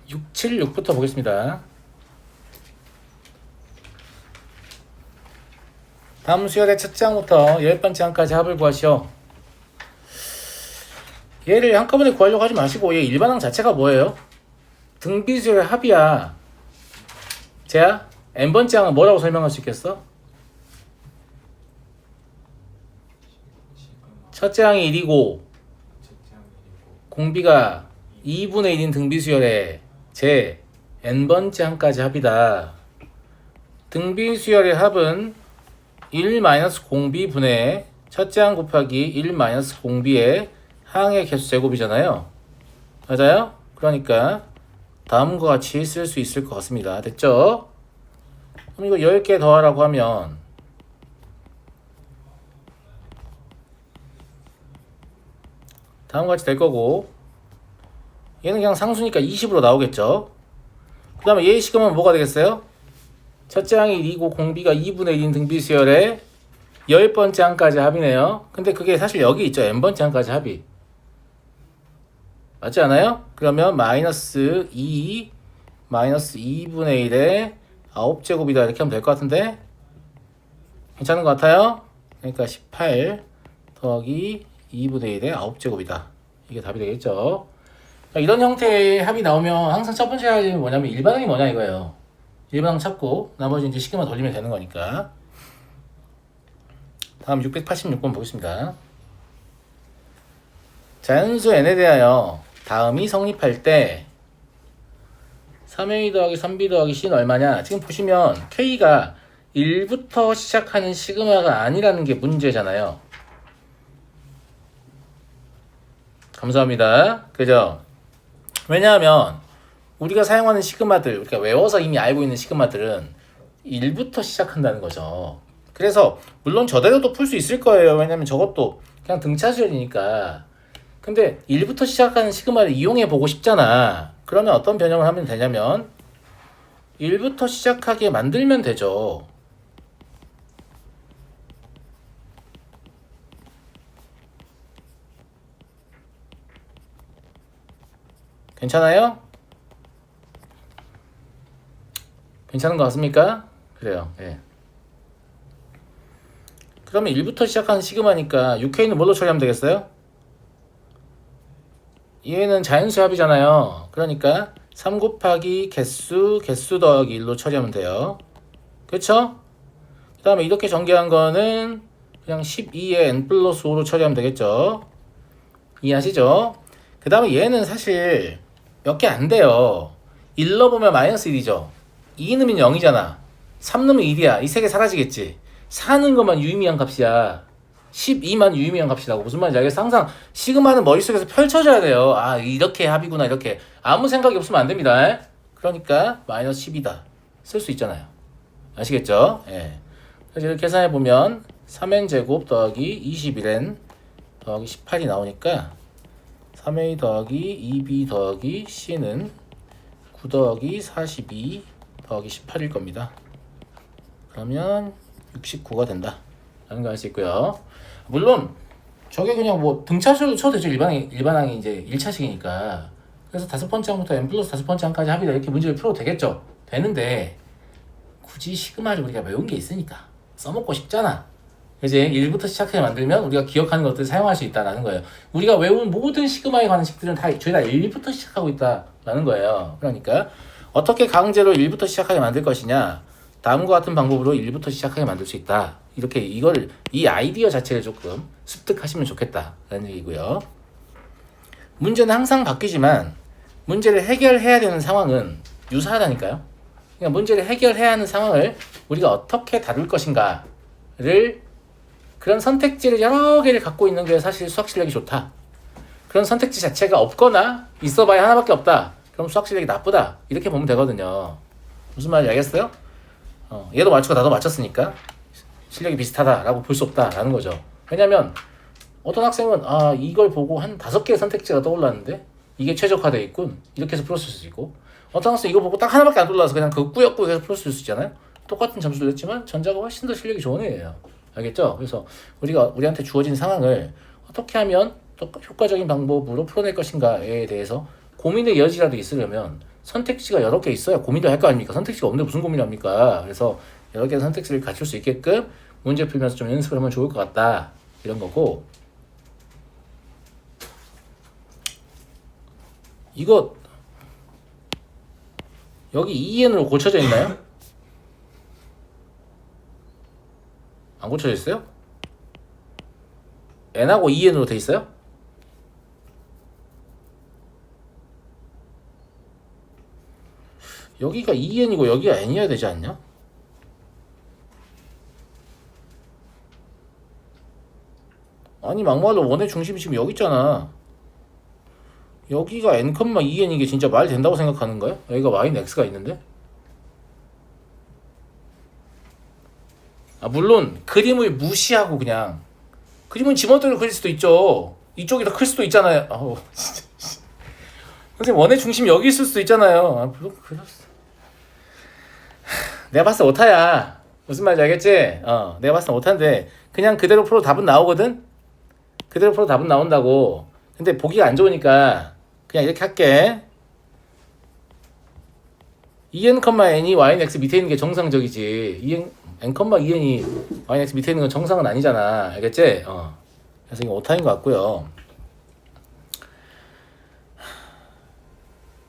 676부터 보겠습니다. 다음 수열의 첫째 항부터 10번째 항까지 합을 구하시오. 얘를 한꺼번에 구하려고 하지 마시고 얘 일반항 자체가 뭐예요? 등비수열의 합이야. 자, n번째 항은 뭐라고 설명할 수 있겠어? 첫째 항이 1이고 공비가 2분의 1인 등비수열의 제 n번째 항까지 합이다. 등비수열의 합은 1-공비분의 첫째 항 곱하기 1-공비의 항의 개수 제곱이잖아요. 맞아요? 그러니까 다음과 같이 쓸 수 있을 것 같습니다. 됐죠? 그럼 이거 10개 더하라고 하면 다음과 같이 될 거고, 얘는 그냥 상수니까 20으로 나오겠죠. 그 다음에 얘의 시금은 뭐가 되겠어요? 첫째 항이 1이고 공비가 2분의 1인 등비수열의 10번째 항까지 합이네요. 근데 그게 사실 여기 있죠. n번째 항까지 합이. 맞지 않아요? 그러면 마이너스 2 마이너스 2분의 1의 9제곱이다 이렇게 하면 될 것 같은데 괜찮은 것 같아요? 그러니까 18 더하기 2분의 1의 9제곱이다. 이게 답이 되겠죠. 이런 형태의 합이 나오면 항상 첫 번째 할일이 뭐냐면 일반항이 뭐냐 이거예요. 일반항 찾고 나머지 이제 시그마 돌리면 되는 거니까. 다음 686번 보겠습니다. 자연수 n에 대하여 다음이 성립할 때 3a 더하기 3b 더하기 c는 얼마냐? 지금 보시면 k가 1부터 시작하는 시그마가 아니라는 게 문제잖아요. 감사합니다. 그죠? 왜냐하면 우리가 사용하는 시그마들, 우리가 외워서 이미 알고 있는 시그마들은 1부터 시작한다는 거죠. 그래서 물론 저대로도 풀 수 있을 거예요. 왜냐면 저것도 그냥 등차수열이니까. 근데 1부터 시작하는 시그마를 이용해 보고 싶잖아. 그러면 어떤 변형을 하면 되냐면 1부터 시작하게 만들면 되죠. 괜찮아요? 괜찮은 것 같습니까? 그래요. 예. 그러면 1부터 시작하는 시그마니까 6K는 뭘로 처리하면 되겠어요? 얘는 자연수 합이잖아요. 그러니까 3 곱하기 개수 더하기 1로 처리하면 돼요. 그쵸? 그 다음에 이렇게 전개한 거는 그냥 12의 n 플러스 5로 처리하면 되겠죠. 이해하시죠? 그 다음에 얘는 사실 몇 개 안 돼요. 1 넣어보면 마이너스 1이죠. 2 넣으면 0이잖아. 3 넣으면 1이야. 이 세 개 사라지겠지. 4 넣은 것만 유의미한 값이야. 12만 유의미한 값이라고. 무슨 말인지 알겠어? 항상 시그마는 머릿속에서 펼쳐져야 돼요. 아, 이렇게 합이구나, 이렇게. 아무 생각이 없으면 안 됩니다. 그러니까 마이너스 10이다. 쓸 수 있잖아요. 아시겠죠? 예. 그래서 이렇게 계산해보면 3n제곱 더하기 21n 더하기 18이 나오니까 3a 더하기 2b 더하기 c는 9 더하기 42 더하기 18일 겁니다. 그러면 69가 된다 라는 걸 알 수 있고요. 물론 저게 그냥 뭐 등차수열도 쳐도 되죠. 일반항이 이제 1차식이니까. 그래서 5번째 항부터 n 플러스 5번째 항까지 합이다 이렇게 문제를 풀어도 되겠죠. 되는데 굳이 시그마를 우리가 외운 게 있으니까 써먹고 싶잖아. 이제 1부터 시작해 만들면 우리가 기억하는 것들을 사용할 수 있다라는 거예요. 우리가 외운 모든 시그마에 관한 식들은 다 죄다 1부터 시작하고 있다라는 거예요. 그러니까 어떻게 강제로 1부터 시작하게 만들 것이냐? 다음과 같은 방법으로 1부터 시작하게 만들 수 있다. 이렇게 이 아이디어 자체를 조금 습득하시면 좋겠다라는 얘기고요. 문제는 항상 바뀌지만 문제를 해결해야 되는 상황은 유사하다니까요. 그러니까 문제를 해결해야 하는 상황을 우리가 어떻게 다룰 것인가를 그런 선택지를 여러 개를 갖고 있는 게 사실 수학 실력이 좋다. 그런 선택지 자체가 없거나 있어봐야 하나밖에 없다. 그럼 수학 실력이 나쁘다. 이렇게 보면 되거든요. 무슨 말인지 알겠어요? 얘도 맞추고 나도 맞췄으니까 실력이 비슷하다라고 볼 수 없다라는 거죠. 왜냐면 어떤 학생은 이걸 보고 한 5개의 선택지가 떠올랐는데 이게 최적화되어 있군. 이렇게 해서 풀었을 수 있고 어떤 학생 이거 보고 딱 하나밖에 안 떠올라서 그냥 그거 꾸역꾸역 해서 풀었을 수 있잖아요. 똑같은 점수를 냈지만 전자가 훨씬 더 실력이 좋은 애예요. 알겠죠? 그래서 우리한테 주어진 상황을 어떻게 하면 또 효과적인 방법으로 풀어낼 것인가에 대해서 고민의 여지라도 있으려면 선택지가 여러 개 있어야 고민을 할 거 아닙니까? 선택지가 없는데 무슨 고민을 합니까? 그래서 여러 개의 선택지를 갖출 수 있게끔 문제 풀면서 좀 연습을 하면 좋을 것 같다. 이런 거고. 이거 여기 2n으로 고쳐져 있나요? 안 고쳐져 있어요? n하고 2n으로 돼 있어요? 여기가 2n이고 여기가 n이어야 되지 않냐? 아니 막말로 원의 중심이 지금 여기 있잖아. 여기가 n, 2n 이게 진짜 말 된다고 생각하는 거야? 여기가 y는 x가 있는데? 아 물론 그림을 무시하고 그냥 그림은 지멋대로 그릴 수도 있죠. 이쪽이 더 클 수도 있잖아요. 아우 진짜. 선생님 원의 중심이 여기 있을 수도 있잖아요. 아 물론 그랬어. 내가 봤을 때 오타야. 무슨 말인지 알겠지? 내가 봤을 때 오타인데 그냥 그대로 풀어도 답은 나오거든? 그대로 풀어도 답은 나온다고. 근데 보기가 안 좋으니까 그냥 이렇게 할게. 2n, n이 y는 x 밑에 있는 게 정상적이지. n, 2n이 y는 x 밑에 있는 건 정상은 아니잖아. 알겠지? 그래서 이거 오타인 것 같고요.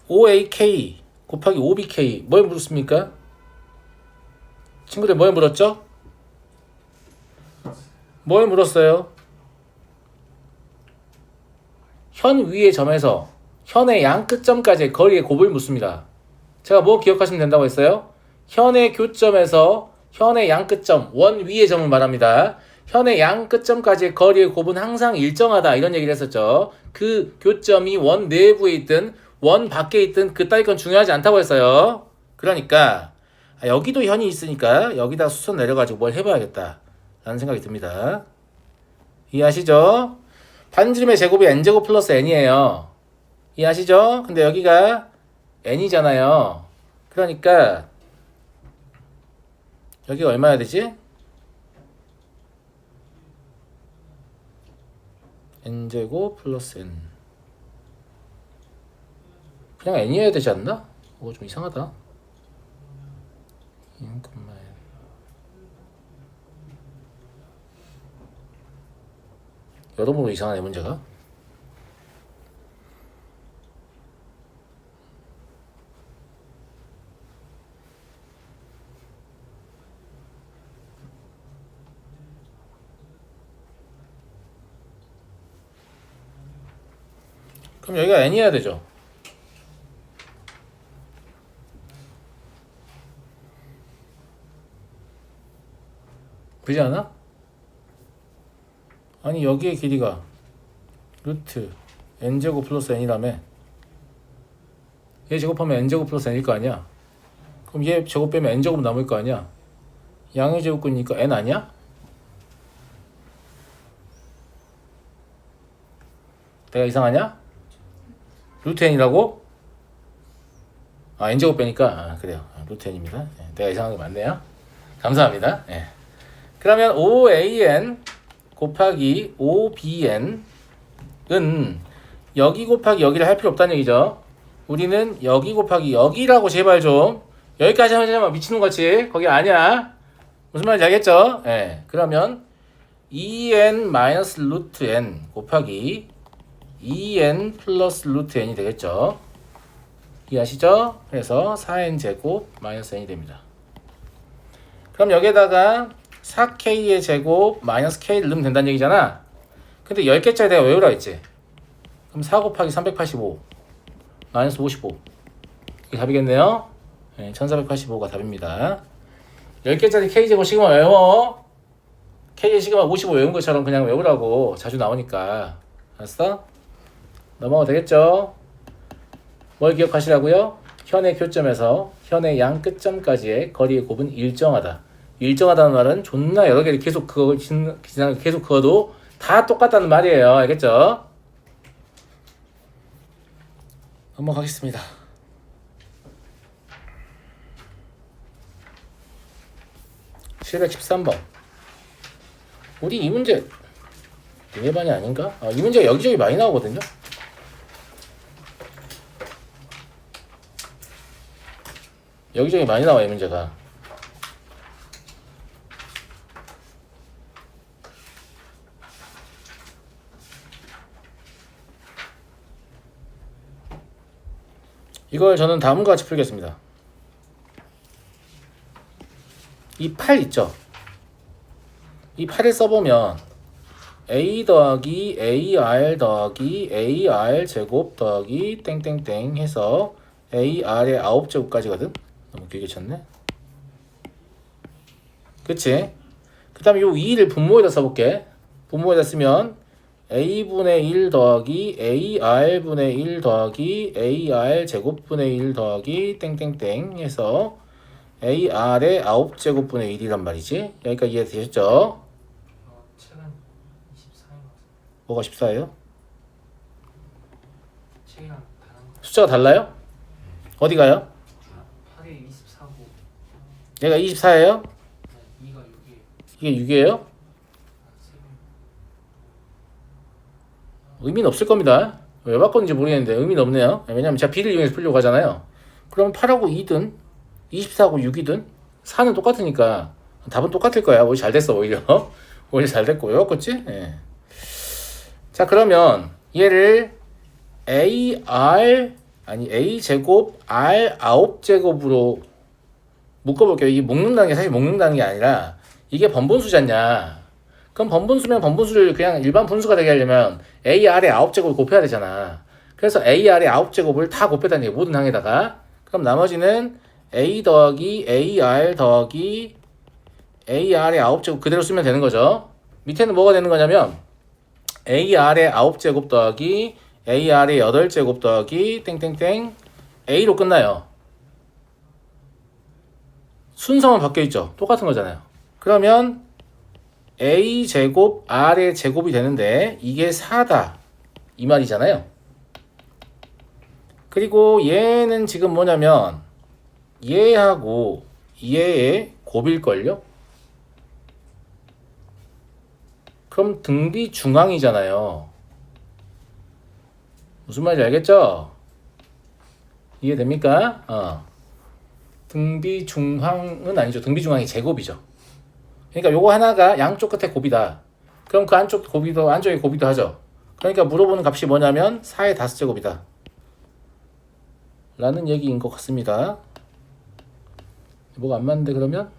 5ak 곱하기 5bk 뭘 물었습니까? 친구들 뭘 물었죠? 뭘 물었어요? 현 위의 점에서 현의 양 끝점까지의 거리의 곱을 묻습니다. 제가 뭐 기억하시면 된다고 했어요? 현의 교점에서 현의 양 끝점, 원 위의 점을 말합니다. 현의 양 끝점까지의 거리의 곱은 항상 일정하다 이런 얘기를 했었죠. 그 교점이 원 내부에 있든 원 밖에 있든 그따위 건 중요하지 않다고 했어요. 그러니까 여기도 현이 있으니까 여기다 수선 내려가지고 뭘 해봐야겠다 라는 생각이 듭니다. 이해하시죠? 반지름의 제곱이 n제곱 플러스 n이에요. 이해하시죠? 근데 여기가 n이잖아요. 그러니까 여기가 얼마야 되지? n제곱 플러스 n. 그냥 n이어야 되지 않나? 이거 좀 이상하다. 여러모로 이상하네 문제가. 그럼 여기가 n이어야 되죠. 그렇지 않아? 아니 여기의 길이가 루트 n제곱 플러스 n이라며. 얘 제곱하면 n제곱 플러스 n일 거 아니야. 그럼 얘 제곱 빼면 n제곱 남을 거 아니야. 양의 제곱근이니까 n 아니야? 내가 이상하냐? 루트 n이라고? 아 n제곱 빼니까 그래요. 루트 n입니다. 내가 이상한 게 맞네요. 감사합니다. 그러면 5an 곱하기 5bn은 여기 곱하기 여기를 할 필요 없다는 얘기죠. 우리는 여기 곱하기 여기라고 제발 좀. 여기까지 하면 미친놈같이 거기 아니야. 무슨 말인지 알겠죠? 그러면 2n 마이너스 루트 n 곱하기 2n 플러스 루트 n이 되겠죠. 이해하시죠? 그래서 4n 제곱 마이너스 n이 됩니다. 그럼 여기에다가 4k의 제곱 마이너스 k를 넣으면 된다는 얘기잖아. 근데 10개짜리 내가 외우라 했지. 그럼 4 곱하기 385 마이너스 55 이게 답이겠네요. 1485가 답입니다. 10개짜리 k제곱 시그마 외워. k의 시그마 55 외운 것처럼 그냥 외우라고. 자주 나오니까. 알았어? 넘어가도 되겠죠? 뭘 기억하시라고요? 현의 교점에서 현의 양 끝점까지의 거리의 곱은 일정하다. 일정하다는 말은 존나 여러 개를 계속 계속 그어도 다 똑같다는 말이에요. 알겠죠? 넘어가겠습니다. 713번. 우리 이 문제 니네 반이 아닌가? 이 문제가 여기저기 많이 나오거든요. 여기저기 많이 나와요, 문제가. 이걸 저는 다음과 같이 풀겠습니다. 이 8 있죠? 이 8을 써보면 a 더하기 ar 더하기 ar 제곱 더하기 땡땡땡 해서 ar의 9제곱까지거든? 너무 길게 쳤네. 그치? 그 다음에 요 2를 분모에다 써볼게. 분모에다 쓰면 a분의 1 더하기 ar분의 1 더하기 ar 제곱분의 1 더하기 땡땡땡 해서 ar의 9제곱분의 1이란 말이지. 여기까지 이해되셨죠? 책은 24인 것 같아요. 뭐가 14예요? 책이랑 다른 거. 숫자가 달라요? 어디 가요? 8에 24고 얘가 24예요? 2가 6이에요. 이게 6이에요? 의미는 없을 겁니다. 왜 바꿨는지 모르겠는데 의미는 없네요. 왜냐면 제가 B를 이용해서 풀려고 하잖아요. 그럼 8하고 2든 24하고 6이든 4는 똑같으니까 답은 똑같을 거야. 오히려 잘 됐어. 오히려 오히려 잘 됐고 왜 바꿨지? 예. 자 그러면 얘를 a 제곱 r 9제곱으로 묶어볼게요. 이게 묶는다는 게 사실 묶는다는 게 아니라 이게 번분수잖냐. 그럼 번분수면 번분수를 그냥 일반 분수가 되게 하려면 AR의 9제곱을 곱해야 되잖아. 그래서 AR의 9제곱을 다 곱했다는 얘기 모든 항에다가. 그럼 나머지는 A 더하기 AR 더하기 AR의 9제곱 그대로 쓰면 되는 거죠. 밑에는 뭐가 되는 거냐면 AR의 9제곱 더하기 AR의 8제곱 더하기 땡땡땡 A로 끝나요. 순서만 바뀌어있죠. 똑같은 거잖아요. 그러면 A 제곱 R의 제곱이 되는데 이게 4다 이 말이잖아요. 그리고 얘는 지금 뭐냐면 얘하고 얘의 곱일걸요? 그럼 등비 중앙이잖아요. 무슨 말인지 알겠죠? 이해됩니까? 등비 중앙은 아니죠. 등비 중앙이 제곱이죠. 그러니까 요거 하나가 양쪽 끝에 곱이다. 그럼 그 안쪽 곱이도 안쪽에 곱이도 하죠. 그러니까 물어보는 값이 뭐냐면 4의 5제곱이다. 라는 얘기인 것 같습니다. 뭐가 안 맞는데 그러면?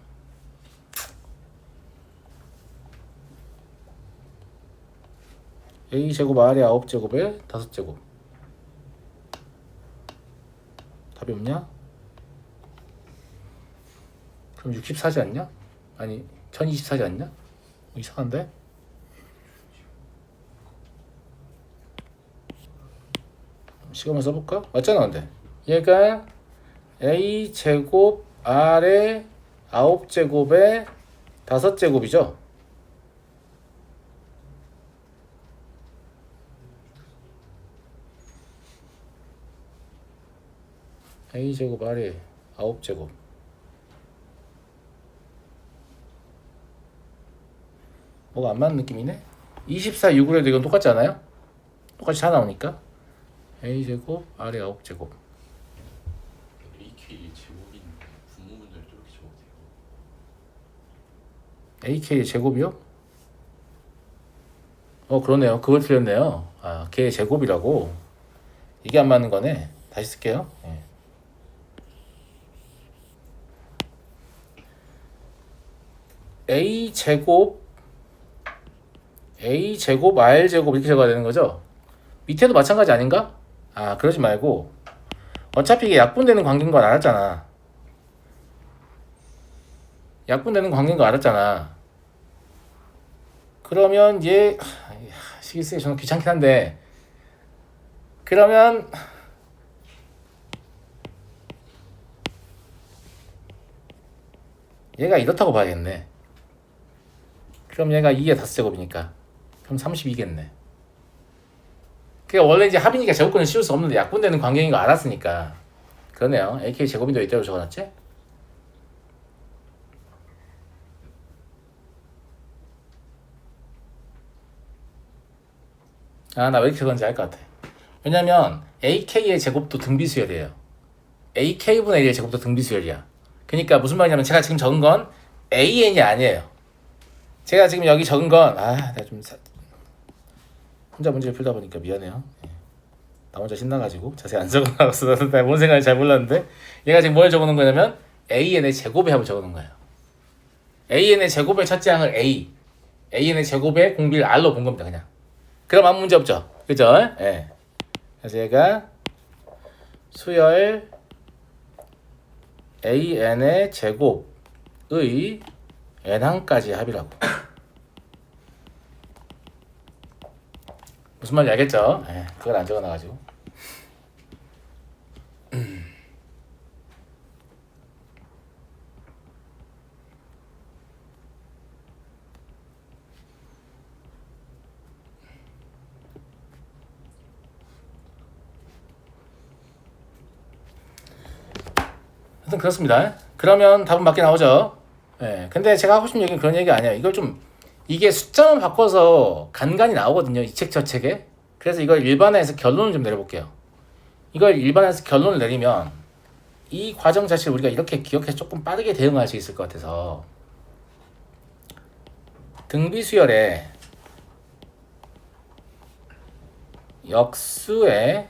A제곱 R의 9제곱에 5제곱. 답이 없냐? 그럼 64지 않냐? 아니 1024지 않냐? 이상한데? 시간만 써볼까? 맞잖아 근데 얘가 A제곱 R의 9제곱에 5제곱이죠? A제곱 R의 9제곱 뭐가 안 맞는 느낌이네? 24, 6으로 해도 이건 똑같지 않아요? 똑같이 4 나오니까 A제곱 R의 9제곱 AK 제곱인 분모분들도 이렇게 적어도 돼요? AK의 제곱이요? 그러네요. 그걸 틀렸네요. 걔의 제곱이라고. 이게 안 맞는 거네. 다시 쓸게요. A제곱 R제곱 이렇게 적어야 되는 거죠? 밑에도 마찬가지 아닌가? 그러지 말고 어차피 이게 약분되는 관계인 거 알았잖아. 약분되는 관계인 거 알았잖아. 그러면 얘 시기 쓰기 좀 귀찮긴 한데 그러면 얘가 이렇다고 봐야겠네. 그럼 얘가 2의 5제곱이니까 그럼 32겠네. 그러니까 원래 이제 합이니까 제곱근을 씌울 수 없는데 약분되는 관계인 거 알았으니까 그러네요. AK 제곱인도 이대로 적어놨지? 나 왜 이렇게 적었는지 알 것 같아. 왜냐면 AK의 제곱도 등비수여야 돼요. AK분의 1의 제곱도 등비수열이야. 그러니까 무슨 말이냐면 제가 지금 적은 건 AN이 아니에요. 제가 지금 여기 적은 건 내가 좀 혼자 문제를 풀다 보니까 미안해요. 나 혼자 신나가지고 자세히 안 적어놔서 내가 뭔 생각인지 잘 몰랐는데 얘가 지금 뭘 적어놓은 거냐면 AN의 제곱의 합을 적어놓은 거예요. AN의 제곱의 첫째 항을 AN의 제곱의 공비를 R로 본 겁니다. 그냥. 그럼 아무 문제 없죠. 그죠? 예. 그래서 얘가 수열 AN의 제곱의 N항까지 합이라고. 무슨 말인지 알겠죠? 그걸 안 적어놔가지고. 하여튼 그렇습니다. 그러면 답은 맞게 나오죠. 근데 제가 하고 싶은 얘기는 그런 얘기가 아니에요. 이걸 좀 이게 숫자만 바꿔서 간간히 나오거든요. 이 책 저 책에. 그래서 이걸 일반화해서 결론을 좀 내려볼게요. 이걸 일반화해서 결론을 내리면 이 과정 자체를 우리가 이렇게 기억해서 조금 빠르게 대응할 수 있을 것 같아서 등비수열의 역수의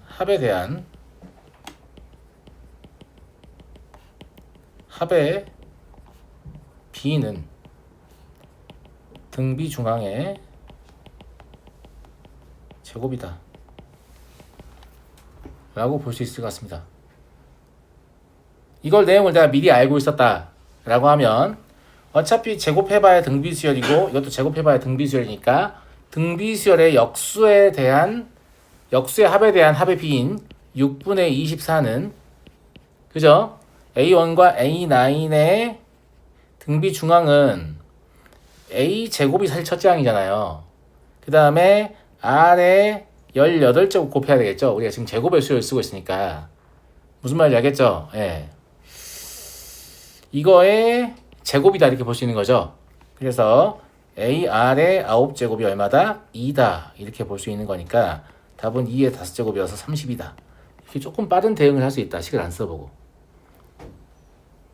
합에 대한 합의 B는 등비 중앙의 제곱이다 라고 볼 수 있을 것 같습니다. 이걸 내용을 내가 미리 알고 있었다 라고 하면 어차피 제곱해봐야 등비수열이고 이것도 제곱해봐야 등비수열이니까 등비수열의 역수의 합에 대한 합의 B인 6분의 24는 그죠? A1과 A9의 등비 중앙은 A 제곱이 사실 첫째 항이잖아요. 그 다음에 R에 18제곱 곱해야 되겠죠. 우리가 지금 제곱의 수열을 쓰고 있으니까 무슨 말인지 알겠죠? 이거의 제곱이다 이렇게 볼 수 있는 거죠. 그래서 AR의 9제곱이 얼마다? 2다 이렇게 볼 수 있는 거니까 답은 2의 5제곱이어서 30이다. 이렇게 조금 빠른 대응을 할 수 있다. 식을 안 써보고.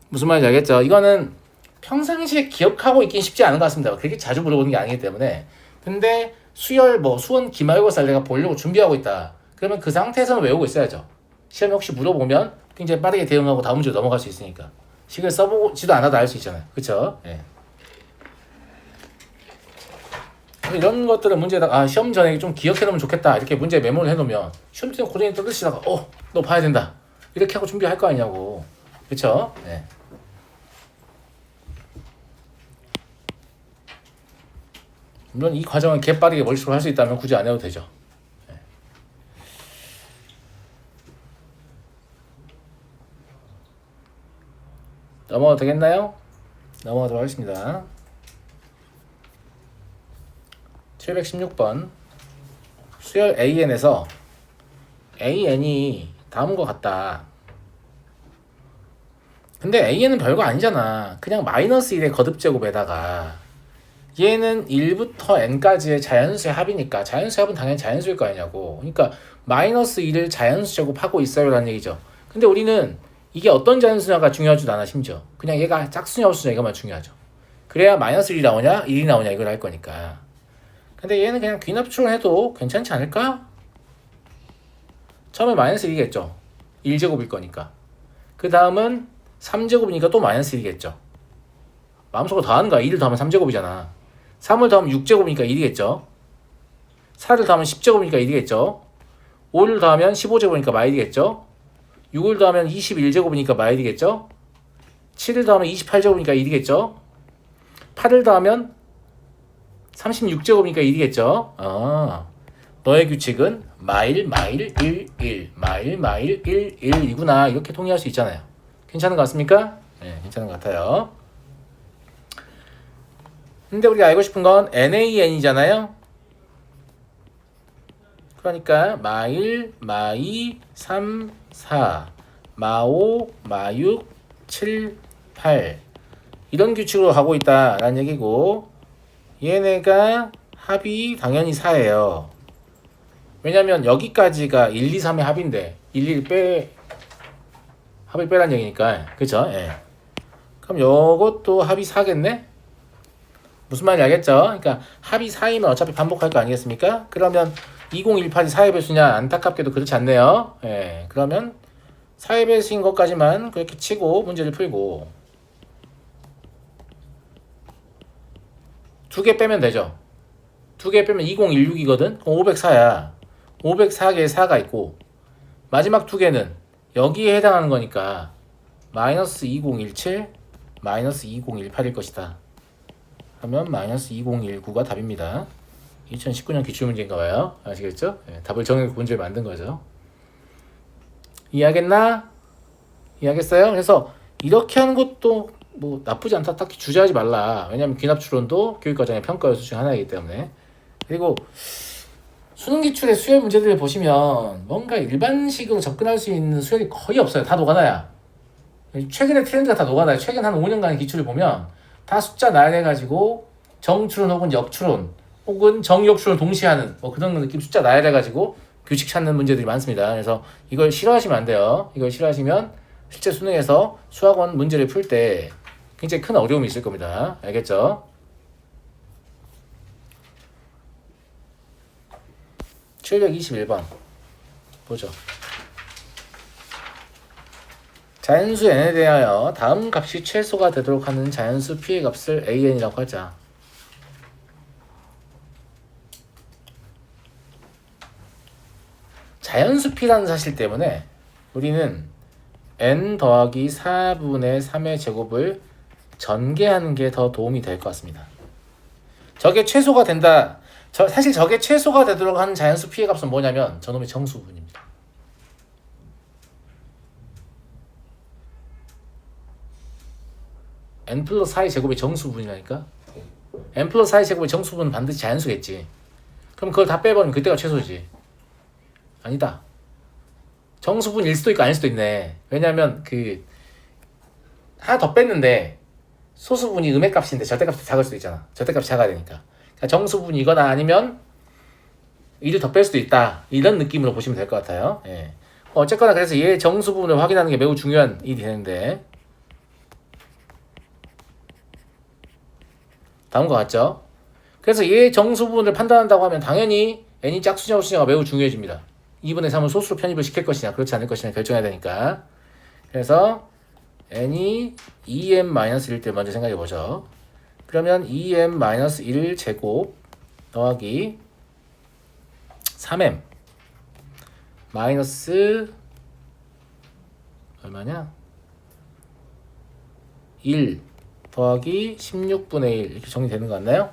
무슨 말인지 알겠죠? 이거는 평상시에 기억하고 있긴 쉽지 않은 것 같습니다. 그렇게 자주 물어보는 게 아니기 때문에. 근데 수열 수원 기말고사를 내가 보려고 준비하고 있다. 그러면 그 상태에서는 외우고 있어야죠. 시험에 혹시 물어보면 굉장히 빠르게 대응하고 다음 문제로 넘어갈 수 있으니까. 식을 써보지도 않아도 알 수 있잖아요. 그쵸? 이런 것들은 문제에다가 시험 전에 좀 기억해놓으면 좋겠다. 이렇게 문제 메모를 해놓으면 시험 때 고등이 떠드시다가 너 봐야 된다. 이렇게 하고 준비할 거 아니냐고. 그쵸? 물론 이 과정을 개빠르게 머릿속으로 할 수 있다면 굳이 안 해도 되죠. 넘어가도 되겠나요? 넘어가도록 하겠습니다. 716번 수열 AN에서 AN이 다음과 같다. 근데 AN은 별거 아니잖아. 그냥 마이너스 1의 거듭제곱에다가 얘는 1부터 n까지의 자연수의 합이니까 자연수의 합은 당연히 자연수일 거 아니냐고. 그러니까 마이너스 1을 자연수 제곱하고 있어요 라는 얘기죠. 근데 우리는 이게 어떤 자연수냐가 중요하지도 않아. 심지어 그냥 얘가 짝수냐 없수냐 이것만 중요하죠. 그래야 마이너스 1이 나오냐 1이 나오냐 이걸 할 거니까. 근데 얘는 그냥 귀납충을 해도 괜찮지 않을까? 처음에 마이너스 1이겠죠. 1제곱일 거니까. 그 다음은 3제곱이니까 또 마이너스 1이겠죠. 마음속으로 더하는 거야. 2를 더하면 3제곱이잖아. 3을 더하면 6제곱이니까 1이겠죠. 4를 더하면 10제곱이니까 1이겠죠. 5를 더하면 15제곱이니까 마일이겠죠. 6을 더하면 21제곱이니까 마일이겠죠. 7을 더하면 28제곱이니까 1이겠죠. 8을 더하면 36제곱이니까 1이겠죠. 너의 규칙은 마일 1 1 마일 1 1이구나. 이렇게 통일할 수 있잖아요. 괜찮은 것 같습니까? 네, 괜찮은 것 같아요. 근데 우리가 알고 싶은 건 NaN이잖아요. 그러니까 마일, 마2, 3, 4, 마5, 마6, 7, 8 이런 규칙으로 가고 있다라는 얘기고 얘네가 합이 당연히 4예요. 왜냐면 여기까지가 1, 2, 3의 합인데 1, 1 합을 빼란 얘기니까. 그쵸? 예. 그럼 요것도 합이 4겠네? 무슨 말인지 알겠죠? 그러니까 합이 4이면 어차피 반복할 거 아니겠습니까? 그러면 2018이 4의 배수냐? 안타깝게도 그렇지 않네요. 예. 그러면 4의 배수인 것까지만 그렇게 치고 문제를 풀고 2개 빼면 되죠. 2개 빼면 2016이거든? 그럼 504야. 504개에 4가 있고 마지막 2개는 여기에 해당하는 거니까 마이너스 2017 마이너스 2018일 것이다. 그러면 마이너스 2019가 답입니다. 2019년 기출문제인가 봐요. 아시겠죠? 네, 답을 정해서 문제를 만든 거죠. 이해하겠나? 이해하겠어요? 그래서 이렇게 하는 것도 뭐 나쁘지 않다. 딱히 주저하지 말라. 왜냐면 귀납추론도 교육과정의 평가 요소 중 하나이기 때문에. 그리고 수능 기출의 수열 문제들을 보시면 뭔가 일반식으로 접근할 수 있는 수열이 거의 없어요. 다 노가다야. 최근의 트렌드가 다 노가다야. 최근 한 5년간의 기출을 보면 다 숫자 나열해가지고 정추론 혹은 역추론 혹은 정역추론 동시에 하는 뭐 그런 느낌 숫자 나열해가지고 규칙 찾는 문제들이 많습니다. 그래서 이걸 싫어하시면 안 돼요. 이걸 싫어하시면 실제 수능에서 수학원 문제를 풀 때 굉장히 큰 어려움이 있을 겁니다. 알겠죠? 721번 보죠. 자연수 n에 대하여 다음 값이 최소가 되도록 하는 자연수 p의 값을 an이라고 하자. 자연수 p라는 사실 때문에 우리는 n 더하기 4분의 3의 제곱을 전개하는 게 더 도움이 될 것 같습니다. 저게 최소가 된다. 사실 저게 최소가 되도록 하는 자연수 p의 값은 뭐냐면 저놈의 정수분입니다. n 플러스 4의 제곱이 정수분이라니까. n 플러스 4의 제곱의 정수분은 반드시 자연수겠지. 그럼 그걸 다 빼버리면 그때가 최소지. 아니다. 정수분일 수도 있고 아닐 수도 있네. 왜냐면 그 하나 더 뺐는데 소수분이 음의 값인데 절대값이 작을 수도 있잖아. 절대값이 작아야 되니까. 그러니까 정수분이거나 아니면 1을 더 뺄 수도 있다. 이런 느낌으로 보시면 될 것 같아요. 예. 어쨌거나 그래서 얘의 정수분을 확인하는 게 매우 중요한 일이 되는데 다음과 같죠? 그래서 얘의 정수분을 판단한다고 하면 당연히 n이 짝수냐 홀수냐가 매우 중요해집니다. 2분의 3을 소수로 편입을 시킬 것이냐 그렇지 않을 것이냐 결정해야 되니까. 그래서 n이 2m-1일 때 먼저 생각해 보죠. 그러면 2m-1 제곱 더하기 3m 마이너스 얼마냐? 1 더하기 16분의 1 이렇게 정리되는 거 같나요?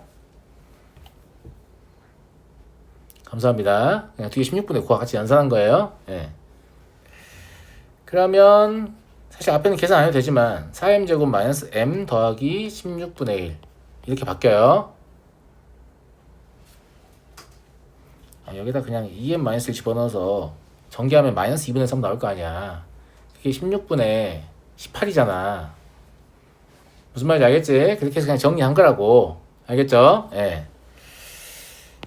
감사합니다. 그냥 뒤에 16분의 9와 같이 연산한 거예요. 예. 그러면 사실 앞에는 계산 안 해도 되지만 4m제곱 마이너스 m 더하기 16분의 1 이렇게 바뀌어요. 여기다 그냥 2m-1 집어넣어서 전개하면 마이너스 2분의 3 나올 거 아니야. 그게 16분의 18이잖아. 무슨 말인지 알겠지? 그렇게 해서 그냥 정리한 거라고. 알겠죠? 예.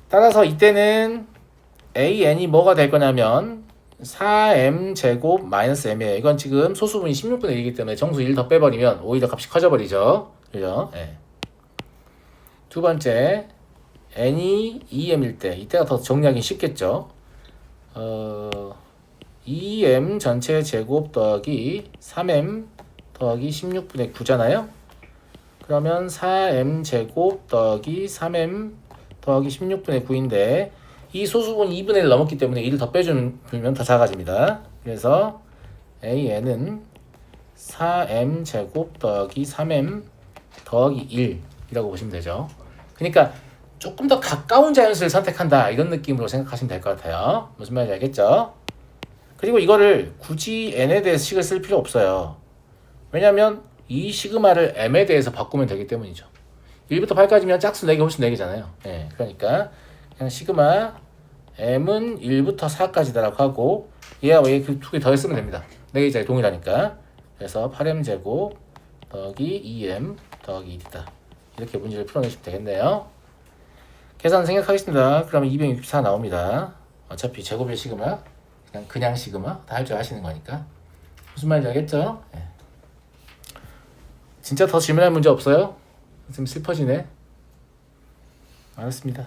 따라서 이때는 an이 뭐가 될 거냐면 4m제곱 마이너스 m이에요. 이건 지금 소수분이 16분의 1이기 때문에 정수 1 더 빼버리면 오히려 값이 커져버리죠. 그죠? 예. 두 번째 n이 2m일 때 이때가 더 정리하기 쉽겠죠. 2m 전체 제곱 더하기 3m 더하기 16분의 9잖아요. 그러면 4m 제곱 더하기 3m 더하기 16분의 9인데 이 소수분 2분의 1 넘었기 때문에 1을 더 빼주면 더 작아집니다. 그래서 an은 4m 제곱 더하기 3m 더하기 1이라고 보시면 되죠. 그러니까 조금 더 가까운 자연수를 선택한다 이런 느낌으로 생각하시면 될 것 같아요. 무슨 말인지 알겠죠? 그리고 이거를 굳이 n에 대해서 식을 쓸 필요 없어요. 왜냐면 이 시그마를 m에 대해서 바꾸면 되기 때문이죠. 1부터 8까지면 짝수 4개 홀수 4개잖아요. 예, 그러니까 그냥 시그마 m은 1부터 4까지다라고 하고 얘와 얘 그 두 개 더했으면 됩니다. 4개짜리 동일하니까. 그래서 8m제곱 더하기 2m 더하기 1이다. 이렇게 문제를 풀어내시면 되겠네요. 계산 생략하겠습니다. 그러면 264 나옵니다. 어차피 제곱의 시그마 그냥 시그마 다 할 줄 아시는 거니까 무슨 말인지 알겠죠? 예. 진짜 더 질문할 문제 없어요? 좀 슬퍼지네. 알았습니다.